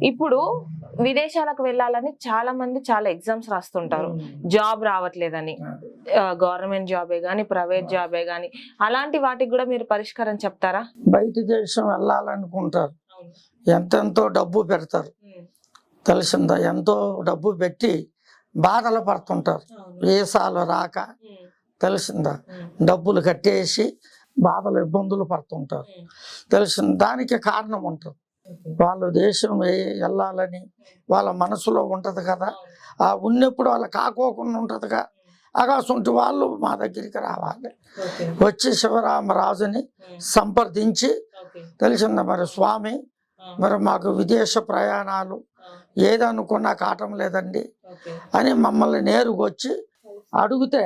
ఇప్పుడు విదేశాలకు వెళ్ళాలని చాలా మంది చాలా ఎగ్జామ్స్ రాస్తుంటారు. జాబ్ రావట్లేదని. గవర్నమెంట్ జాబే గాని, ప్రైవేట్ జాబే గాని అలాంటి వాటికి కూడా మీరు పరిష్కారం చెప్తారా? బయట దేశం వెళ్ళాలనుకుంటారు, ఎంతెంతో డబ్బు పెడతారు, తెలిసిందా? ఎంతో డబ్బు పెట్టి బాధలు పడుతుంటారు, వీసాలు రాక, తెలిసిందా? డబ్బులు కట్టేసి బాధలు ఇబ్బందులు పడుతుంటారు, తెలిసింది. దానికి కారణం ఉంటుంది. వాళ్ళ దేశం వెళ్ళాలని వాళ్ళ మనసులో ఉంటది కదా, ఆ ఉన్నప్పుడు వాళ్ళకి కాకోకుండా ఉంటదిగా. అగాసుంటి వాళ్ళు మా దగ్గరికి రావాలి, వచ్చి శివరామరాజుని సంప్రదించి, తెలిసిందా? మరి స్వామి, మరి మాకు విదేశ ప్రయాణాలు ఏదనుకున్నా కాటం లేదండి అని మమ్మల్ని నేరుగా వచ్చి అడిగితే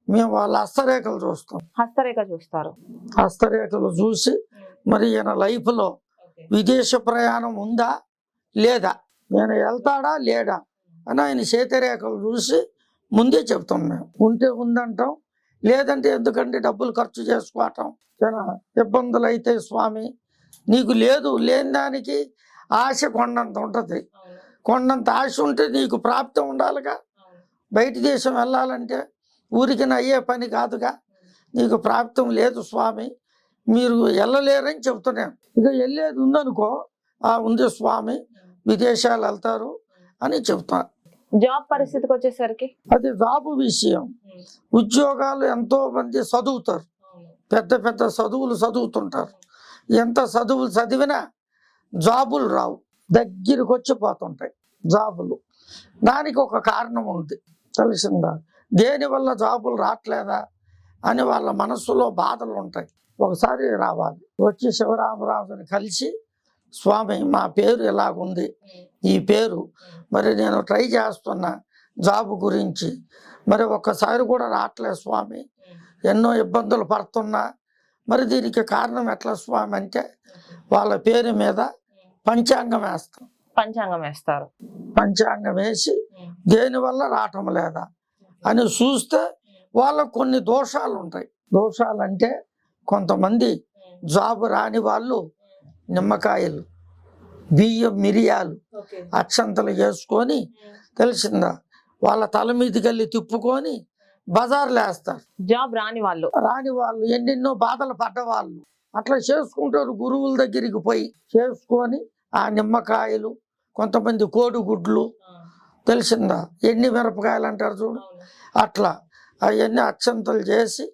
మేము వాళ్ళ హస్తరేఖలు చూస్తాం. హస్తరేఖ చూస్తారు. హస్తరేఖలు చూసి మరి ఈయన లైఫ్లో విదేశ ప్రయాణం ఉందా లేదా, నేను వెళ్తాడా లేడా అని ఆయన చేతిరేఖలు చూసి ముందే చెప్తాం. మేము ఉంటే ఉందంటాం, లేదంటే ఎందుకంటే డబ్బులు ఖర్చు చేసుకోవటం, ఇబ్బందులు అయితే స్వామి నీకు లేదు, లేని దానికి ఆశ కొండంత ఉంటుంది. కొండంత ఆశ ఉంటే నీకు ప్రాప్తి ఉండాలిగా. బయట దేశం వెళ్ళాలంటే ఊరికి అయ్యే పని కాదుగా. నీకు ప్రాప్తం లేదు స్వామి, మీరు వెళ్ళలేరని చెప్తున్నాను. ఇక వెళ్ళేది ఉందనుకో, ఉంది స్వామి, విదేశాలు వెళ్తారు అని చెప్తాను. జాబ్ పరిస్థితికి వచ్చేసరికి అది జాబు విషయం. ఉద్యోగాలు ఎంతో మంది చదువుతారు, పెద్ద పెద్ద చదువులు చదువుతుంటారు. ఎంత చదువులు చదివినా జాబులు రావు, దగ్గరికి వచ్చిపోతుంటాయి జాబులు. దానికి ఒక కారణం ఉంది, తెలిసిందా? దేనివల్ల జాబులు రావట్లేదా అని వాళ్ళ మనసులో బాధలు ఉంటాయి. ఒకసారి రావాలి, వచ్చి శివరామరాజుని కలిసి, స్వామి మా పేరు ఇలాగుంది, ఈ పేరు మరి నేను ట్రై చేస్తున్నా జాబు గురించి, మరి ఒక్కసారి కూడా రావట్లేదు స్వామి, ఎన్నో ఇబ్బందులు పడుతున్నా, మరి దీనికి కారణం ఎట్లా స్వామి అంటే వాళ్ళ పేరు మీద పంచాంగం వేస్తాం. పంచాంగం వేస్తారు. పంచాంగం వేసి దేనివల్ల రావటం లేదా అని చూస్తే వాళ్ళకు కొన్ని దోషాలు ఉంటాయి. దోషాలు అంటే కొంతమంది జాబు రాని వాళ్ళు నిమ్మకాయలు, బియ్యం, మిరియాలు, అక్షంతలు వేసుకొని, తెలిసిందా? వాళ్ళ తల మీదకి వెళ్ళి తిప్పుకొని బజార్లు వేస్తారు. జాబ్ రాని వాళ్ళు ఎన్నెన్నో బాధలు పడ్డవాళ్ళు అట్లా చేసుకుంటారు. గురువుల దగ్గరికి పోయి చేసుకొని ఆ నిమ్మకాయలు, కొంతమంది కోడిగుడ్లు, తెలిసిందా? ఎండి మిరపకాయలు అంటారు చూడు, అట్లా అవన్నీ అక్షంతలు చేసి